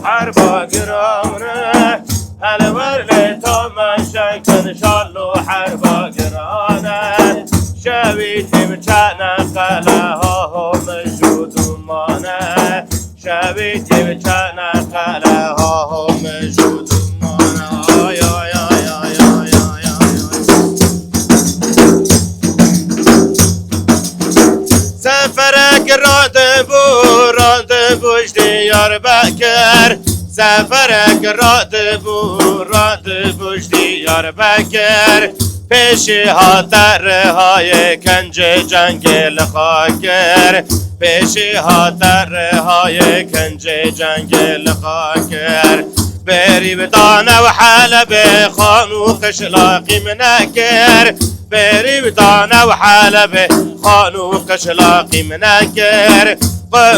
حربا گرانه الورل تا مشک انشالله حربا گرانه شویتیم چنه قله ها موجود مانه شویتیم چنه قله ها موجود مانه آی آی آی آی آی آی سفرک راند بوش دیار بکر سفرک راند بوش دیار بکر پیش ها تره کنج جنگل خاکر پیش ها تره کنج جنگل خاکر بری بدانه و حلب خانو قشلاقی منکر بری بدانه و حلب خانو قشلاقی منکر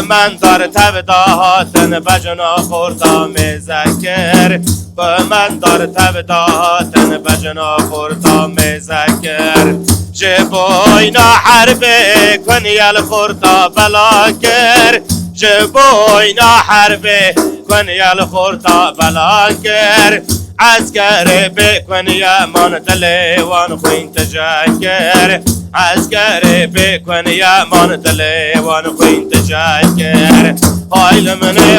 من دار تبداهاتن بجنا خورتا مذکر من دار تبداهاتن بجنا خورتا مذکر جبوینا حربه کنی الخورتا بلاکر جبوینا حربه کنی الخورتا بلاکر عسكري بكون يا من دليوان خوين تجاكر عسكري بكون يا من دليوان خوين تجاكر هاي لمني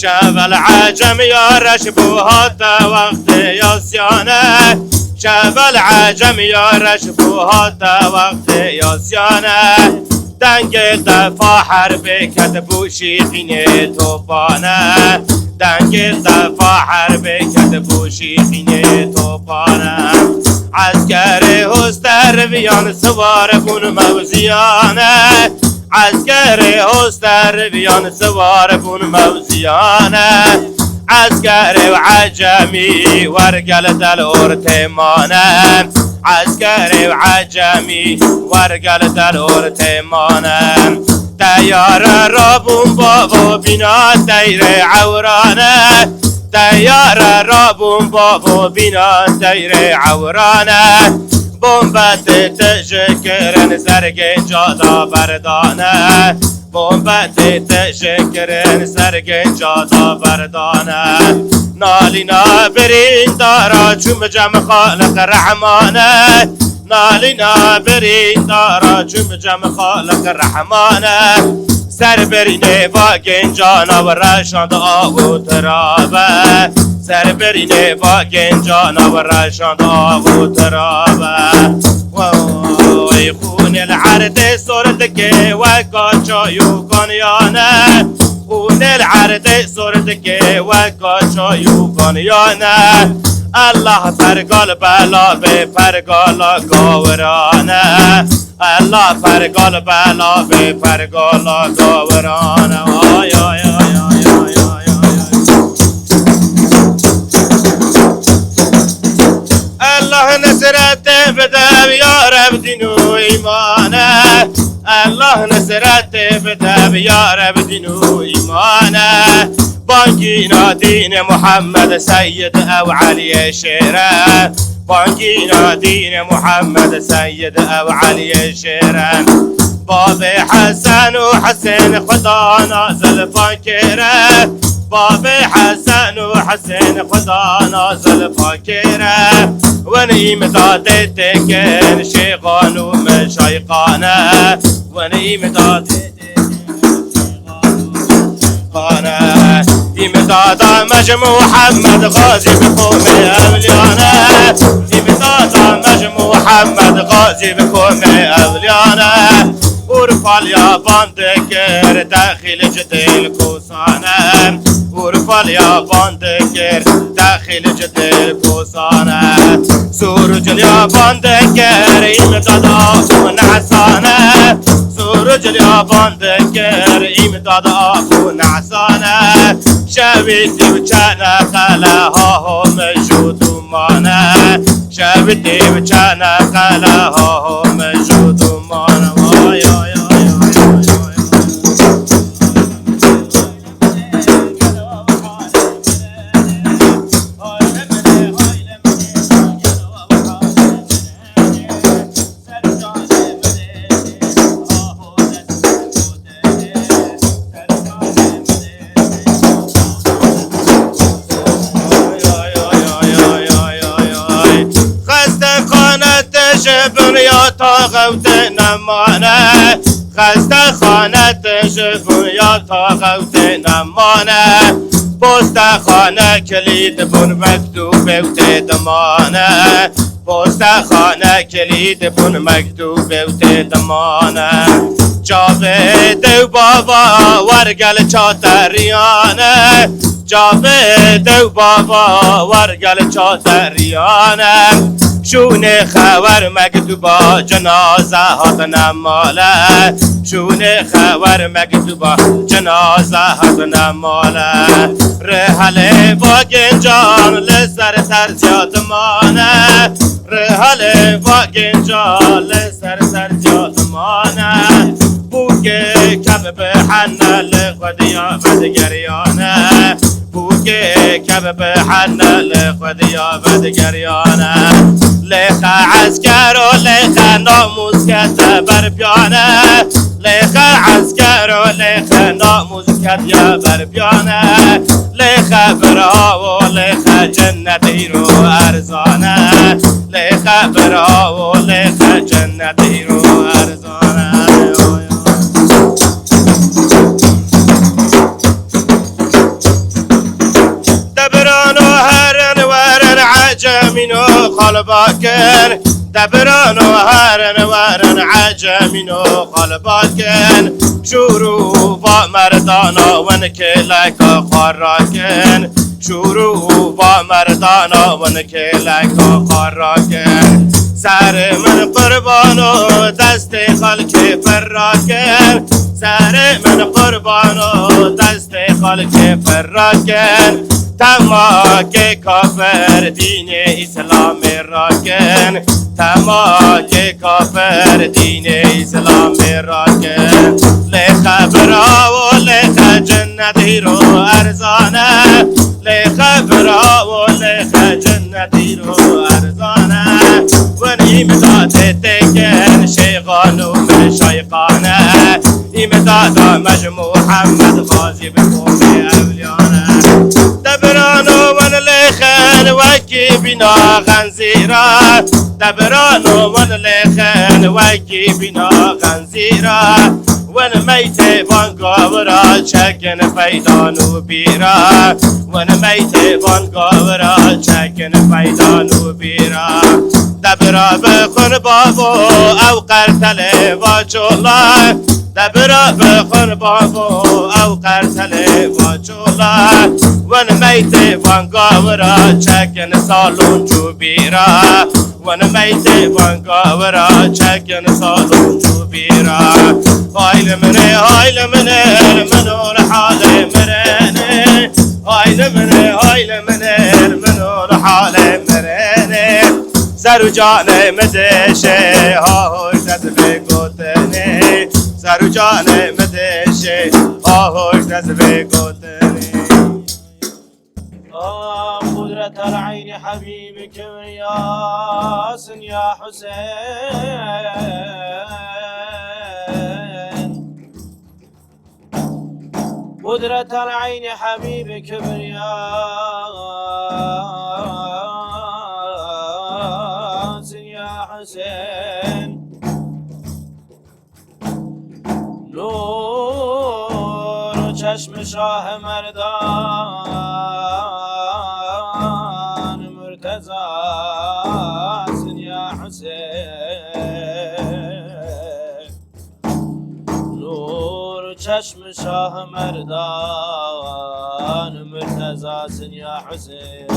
شاف العجم يا رشبوها تا وقت ياسيانه شاف العجم يا رشبوها تا وقت ياسيانه دنگ دفاع حربه کتبو شیخینه توپانه دنگ دفاع حربه کتبو شیخینه توپانه عسكر هستر بیان سوار بون موزیانه عسكر هستر بیان سوار بون موزیانه عسكر و عجمی ورگل دل ارتمانه عسكر و عجمی ورگل دل ارتمانه تیار رابون بابا بینا تیر عورانه تیار رابون بابا بینا تیر عورانه بومبت تشکرن سرگین جادا بردانه بومبت تشکرن سرگین جادا بردانه نالینا برین دارا چوم جمع خالق رحمانه نالینا برین دارا چوم جمع خالق رحمانه سر برینه با گنجانا و رشاند آب و ترابه سر برینه با گنجانا و رشاند آب و ترابه وای خون العرد سرد که و کاچایو کنیانه خون العرد سرد که و کاچایو کنیانه الله پرگال بلا به پرگالا گاورانه الله پرگال بلا به پرگالا گاورانه آی آی آی آی آی آی الله نصرت بده یا رب دین و ایمانه الله نصرت بده یا رب دین و ایمانه بانگینا دین محمد سید او علی شیره بانگینا دین محمد سید او علی شیره باب حسن و حسین خدا نازل فاکره باب حسن و حسین خدا نازل فاکره و نیم داده تکن شیخان و مشایقانه و نیم داده خانه دیم دادا مجموع محمد غازی بقوم اولیانه دیم دادا مجموع محمد غازی بقوم اولیانه ورفال یا باندکر داخل جدل کوسانه ورفال یا باندکر داخل جدل کوسانه سورج یا باندکر ایمداد آفون حسانه سورج یا باندکر ایمداد آفون حسانه شویتی و چنه خله ها هم موجود بدي بجانا قلها موجود ومانا واي واي یا تا غوت نمانه خسته خانه تشفون یا تا غوت نمانه پست خانه کلید بون مکتوب اوت دمانه پست خانه کلید بون مکتوب اوت دمانه جاوید بابا ورگل چاتریانه جاوید بابا ورگل چاتریانه شونه خبر مکتوبا جنازه هات نماله شونه خبر مکتوبا جنازه هات نماله رحل با گنجان لسر ترزیاد مانه رحل با گنجان لسر ترزیاد مانه بوگه کب به حنل خودیا بدگریانه بوگه کب به حنل خودیا بدگریانه لیخ عسکر و لیخ ناموز کت بر پیانه لیخ عسکر و لیخ ناموز کت بر پیانه لیخ برا و لیخ جنتی رو ارزانه لیخ برا و لیخ جنتی رو ارزانه دبران و هرن ورن عجمین و خالباکن دبران و هرن ورن عجمین و خالباکن شروع با مردانا ون کلک خاراکن شروع با مردانا ون کلک خاراکن سر من قربان و دست خلق فراکن سر من قربان و دست خلق فراکن تماک کافر دین اسلام راکن تماک کافر دین اسلام راکن لیخ برا و لیخ جنتی رو ارزانه لیخ برا و لیخ جنتی رو ارزانه و نیمداد تکن شیخانو شایقانه نیمداد مجموع محمد غازی بقوم اولیانه دبرانو من لیخن وکی بینا غنزیرا دبرانو من لیخن وکی بینا غنزیرا ون میت وانگاورا چکن پیدانو بیرا ون میت وانگاورا چکن پیدانو بیرا دبرا بخون بابو او قرتل واجولا دبرا بخون بابو او قرتل واجولا ون میت وانگاورا چکن سالون جو بیرا ون میت وانگاورا چکن سالون جو بیرا هایل منه منو لحال مرنه هایل منو لحال مرنه سر و جان مدشه ها هوش دست بگوتنه سر و جان مدشه ها هوش دست بگوتنه قدرت العين حبيبك ياس يا حسين قدرت العين حبيبك ياس يا حسين نور چشم شاه مردان مرتضی یا حسین نور چشم شاه مردان مرتضی یا حسین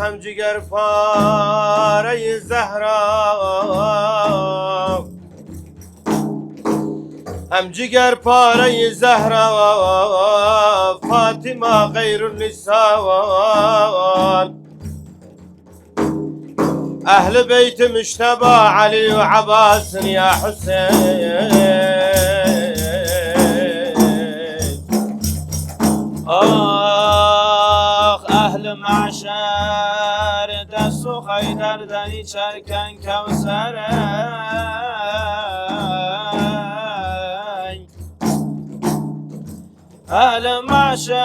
هم جگر پاره زهرا هم جگر پاره زهرا فاطمه ما غير اللسان. أهل بيت مجتبى علي وعباس يا حسين. أهل معشر دستو خیدر دنی چرکن کوسرن. أهل معشر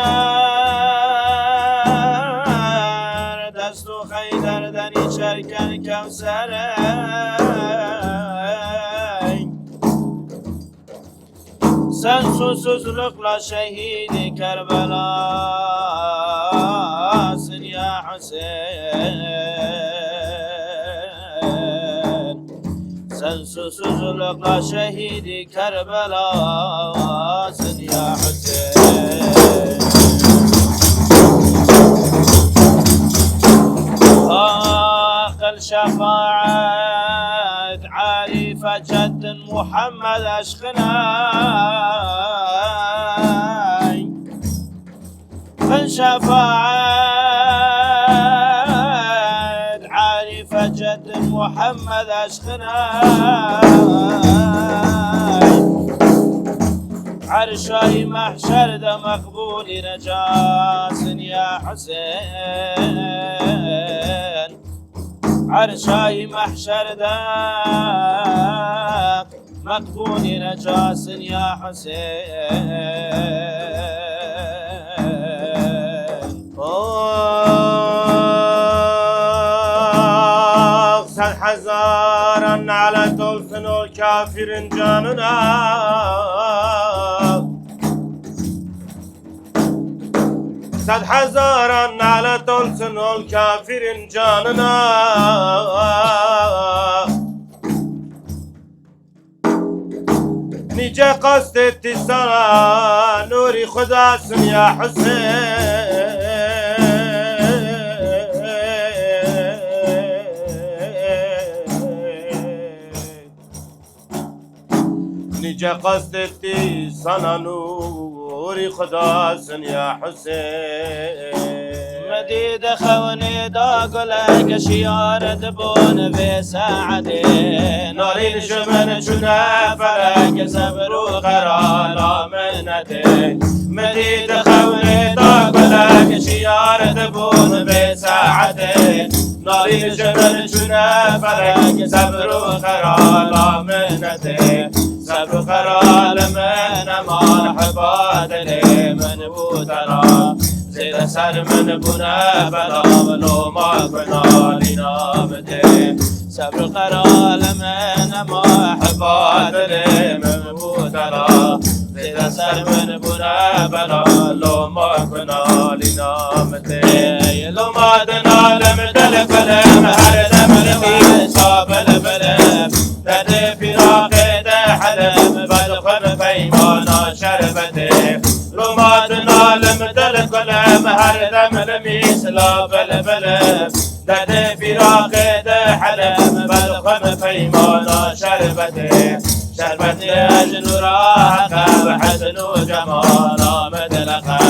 دستو خیدر دنی چرکن کوسرن. sen susuzlukla şehidi Kerbelasın ya Hüseyin. Sen susuzlukla şehidi Kerbelasın ya Hüseyin. آخر شفاعة عارفة جد محمد أشقنا. خل شفاعة عارفة جد محمد أشقنا. عرشاي محشر ده مقبول نجاس يا حسين. عرشاي محشر ده مقبول نجاس يا حسين. صد حزارا على تلسن الكافر جاننا. صد حزارا على تلسن الكافر جاننا. نیجه قصد اتصالا نوری خدا سن یا حسین. نیجه قصد اتصالا نوری خدا سن یا حسین. مديد خوني داقلك شيارة بون في ساعتين. ناري الجمن جنا فرق صبر وقرار منتي. مديد خوني داقلك شيارة بون في ساعتين. ناري الجمن جنا فرق صبر وقرار منتي. صبر وقرار من مرحبا دلي من بوتنا. زيد سر من بنا بلا ولو ما كنا لنامته. صبر قرال من ما حفاظ من بوتنا. زيد سر من بنا بلا لو ما كنا لنامته. لو ما دنا لم تلفلم هر دم الخيصاب البلم. تدي فراق ده حلم بالخم فيمانا شربته. لو ما دنا لم تلفلم هر دم الميس لا بلبلم. دده فراق ده حلم بالخم فيمانا شربته. شربتي أجن راحة وحسن وجمالا مدلقة.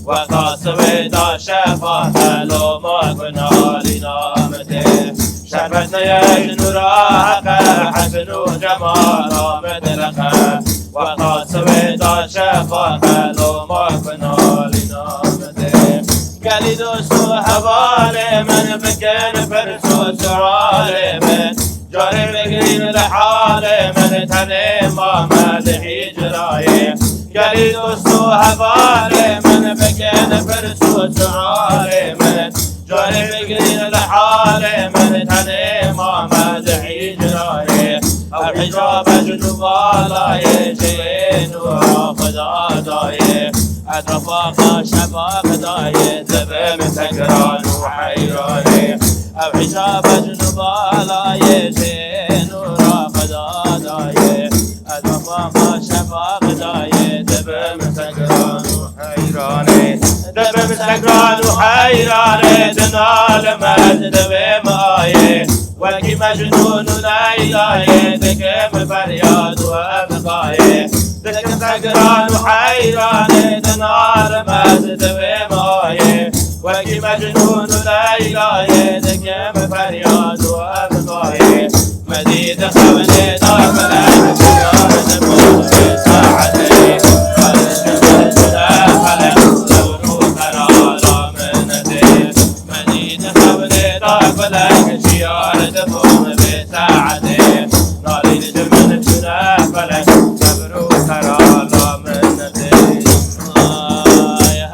وقاصب دا شفاة لو ما كنا لنامته. شربتي أجن راحة حسن وجمالا مدلقة. وقاصب دا شفاة لو ما كنا لنامته. قالي دوستو حوالي من بكين فرسو سعالي من. جاري بقرين لحالي من تني ما مدحي جراي. قالي دوستو حوالي من بكين فرسو سعالي من. جاري بقرين لحالي من تني ما مدحي جراي. أو حجاب جنوبالاي جين وخدا داي. أطرافا شفاق داي زبم سكران وحيراني. أو حجاب جنوبالاي جين وخدا داي. أطرافا شفاق داي زبم سكران وحيراني. دبم سكران وحيراني. دنال مد دبم آيه. وكي مجنون نايلاي. دكم فرياد وأبقاي. دكم سكران وحيراني. نار مزد به مایه وکی مجنون و لیلایه دکم فریاد و ابقایه مدید خونه دار ملک شیارت بود به ساعته خلش خلشنا خلق لونو خرالا منده مدید خونه دار ملک شیارت بود به ساعته نالین جمن شنا فلک لونو خرالا منده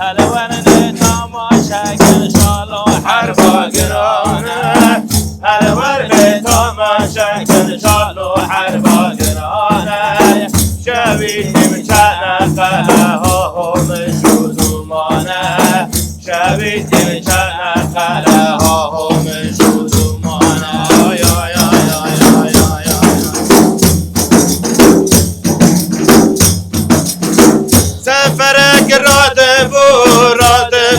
هلا ورنه تماشا کن شالو حرفا گرانه هلا ورنه تماشا کن شالو حرفا گرانه شبیه مچانه خلا ها مشوزومانه شبیه مچانه خلا ها مشوزومانه سفرک راد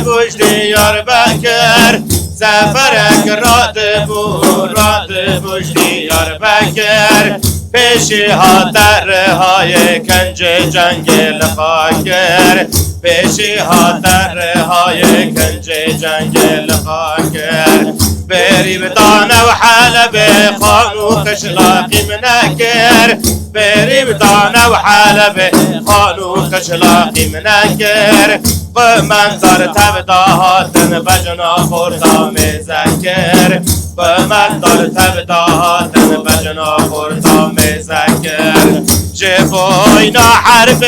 بوش دیار بکر سفرک راد بوش دیار بکر پیشی ها تره های کنج جنگل خاکر پیشی ها تره های کنج جنگل خاکر بری بدانه و حلب خانو خشلاقی منکر بری بدانه و حلب خانو خشلاقی منکر بمنظر تبداهاتن بجنا خورتا میزکر بمنظر تبداهاتن بجنا خورتا میزکر جبوینا حرب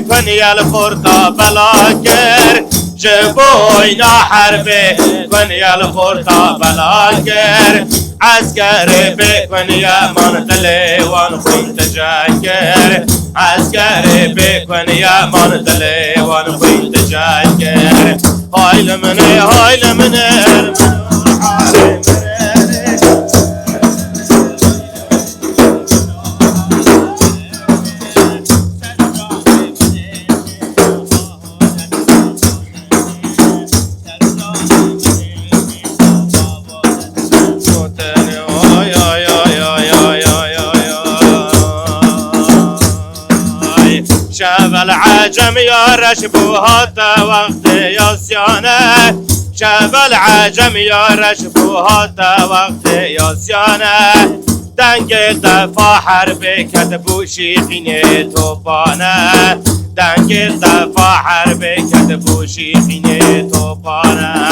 کنی الخورتا بلاکر جبوینا حرب کنی الخورتا بلاکر عسكر بكون من دليوان خوين تجاكر عسكر بكون من دليوان خوين تجاكر هاي لمني شب العجم يا رشبوها تا وقت ياسيانه شب العجم يا رشبوها تا وقت ياسيانه دنگ دفاع حرب کتبو شیخینه توپانه دنگ دفاع حرب کتبو شیخینه توپانه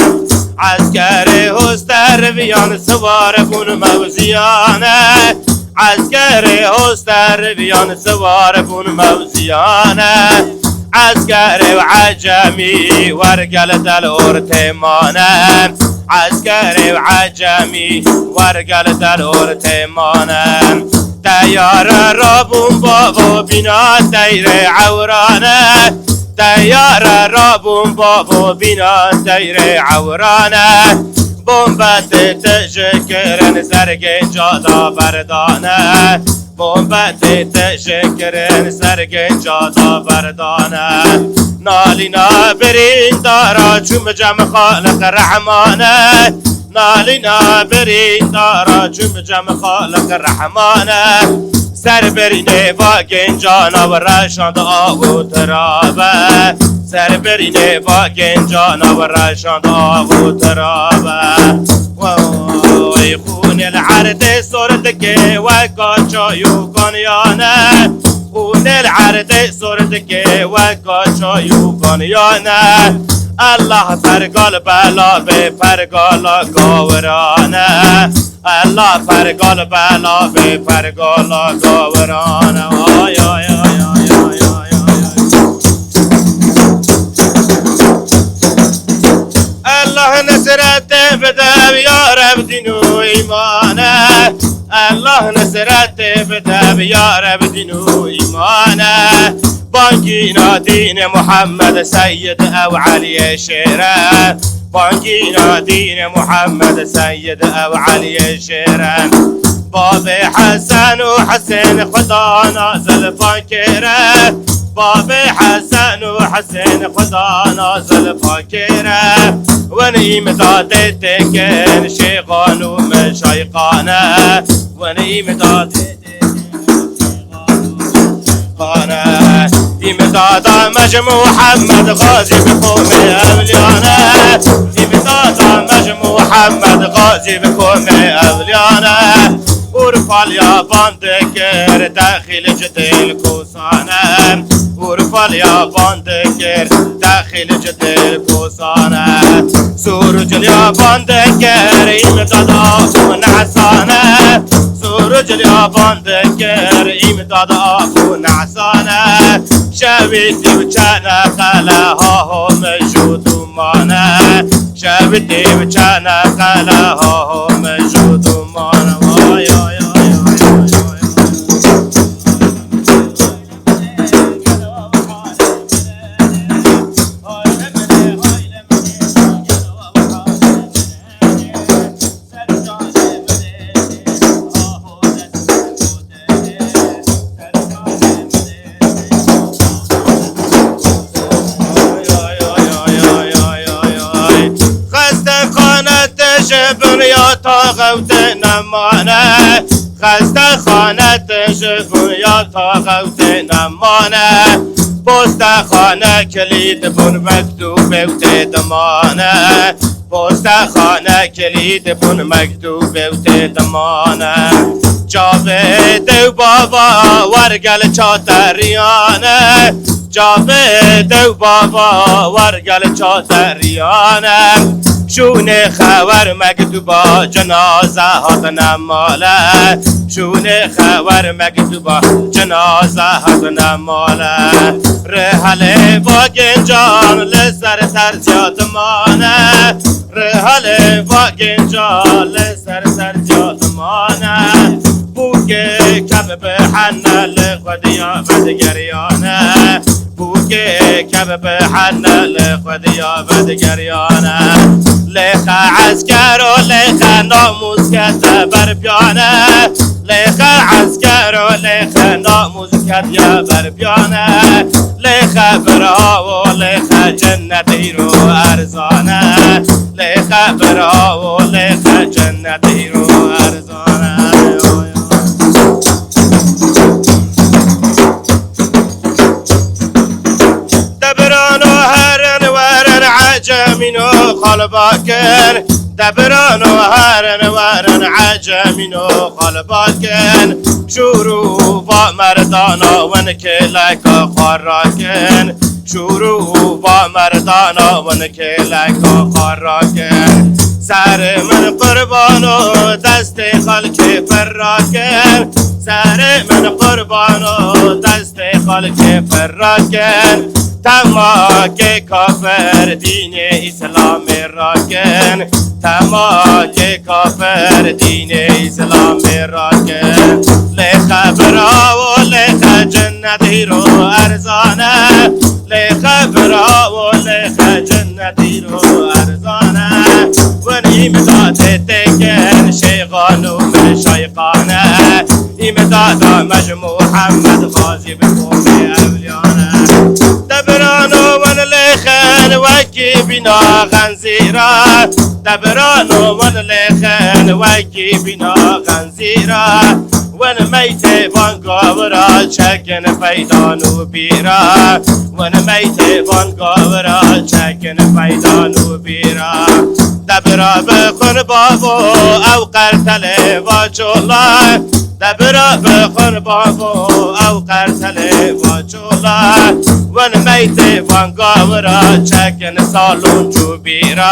عسكر هستر بیان سوار بون موزیانه عسكر هستر بیان سوار بون موزیانه عسكر و عجمی ورگل دل ارتمانه عسكر و عجمی ورگل دل ارتمانه تیار رابون بابو بینا تیر عورانه تیار رابون بابو بینا تیر عورانه بومبت تشکرن سرگین جادا بردانه بومبت تشکرن سرگین جادا بردانه نالینا برین دارا چوم جم خالق رحمانه نالینا برین دارا چوم جم خالق رحمانه سر برینه با گنجانا و رشاند آبو ترابه سر برینه با گنجانا و رشاند آبو ترابه وای خون العرد سرد که و کاچایو کنیانه خون العرد سرد که و کاچایو کنیانه الله پرگال بلا به پرگالا گاورانه الله پرگال بلا به پرگالا گاورانه آی آی آی آی آی آی الله نصرت بده یا رب دین و ایمانه الله نصرت بده یا رب دین و ایمانه بانگینا دین محمد سید او علی شیره بانگینا دین محمد سید او علی شیره باب حسن و حسین خدا نازل فاکره باب حسن و حسین خدا نازل فاکره و نیم داده تکن شیخان و مشایقانه و نیم داده تکن إمدادا مجموع محمد غازي بقوم أوليانا إمدادا مجموع محمد غازي بقوم أوليانا ورفع اليابان ذكر داخل جديل كوسانا ورفع اليابان ذكر داخل جديل كوسانا سورج اليابان ذكر إمدادا ونعسانا سورج اليابان ذكر إمدادا ونعسانا شاويتي وجانا خلاها هو موجود معنا شاويتي وجانا خلاها هو موجود معنا بنيا طاغوت نمانه خسته خانه تشفون یا طاغوت نمانه پست خانه کلید بون مکتوب اوت دمانه پست خانه کلید بون مکتوب اوت دمانه جاوید بابا ورگل چاتریانه جاوید بابا ورگل چاتریانه شونه خبر مکتوبا جنازه هات نماله شونه خبر مکتوبا جنازه هات نماله رحله با گنجان لسر سر زیاد مانه رحله با گنجان لسر سر زیاد مانه بوگه کب به حنل خودیا بدگریانه بوگه کب به حنل خودیا بدگریانه لیخ عسکر و لیخ ناموز کت بر بیانه لیخ عسکر و لیخ ناموز کت بر بیانه لیخ برا و لیخ جنتی رو ارزانه لیخ برا و لیخ جنتی رو ارزانه دبران و هرن ورن عجمین و خالباکن دبران و هرن ورن عجمین و خالباکن شروع با مردانا ون کلکا خاراکن شروع با مردانا ون کلکا خاراکن سر من قربان و دست خلق فراکن سر من قربان و دست خلق فراکن تماک کافر دین اسلام راکن تماک کافر دین اسلام راکن لیخ برا و لیخ جنتی رو ارزانه لیخ برا و لیخ جنتی رو ارزانه ونی امداد تکن شیخانو من شیخانه امداد مجموع محمد غازی بقوم اولیانه دبرانو من لیخن وکی بنا غنزیرا دبرانو من لیخن وکی بنا غنزیرا ون میت وانگاورا چکن پیدانو بیرا ون میت وانگاورا چکن پیدانو بیرا دبرا بخون بابو او قرتل واجولا دبرا بخون بابو او قرتل واجولا ون میت وانگاورا چکن سالون جو بیرا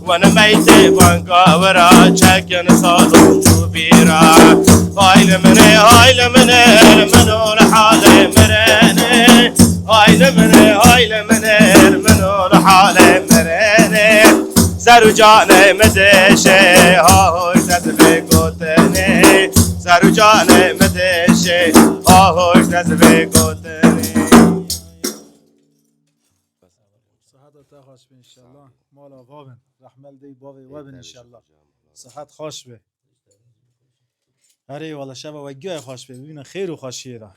ون میت وانگاورا چکن سالون جو بیرا هایل منه منو لحال مرنه هایل منه منو لحال مرنه سر جان مدشه ها هوش دست بگوتنه سر جان مدشه ها هوش دست بگوتنه صحت تا خوش به انشالله مالا وابن رحمل دی بابی وابن انشالله صحت خوش به هره والا شب و گیاه خوش به ببینن خیر و خوشیه را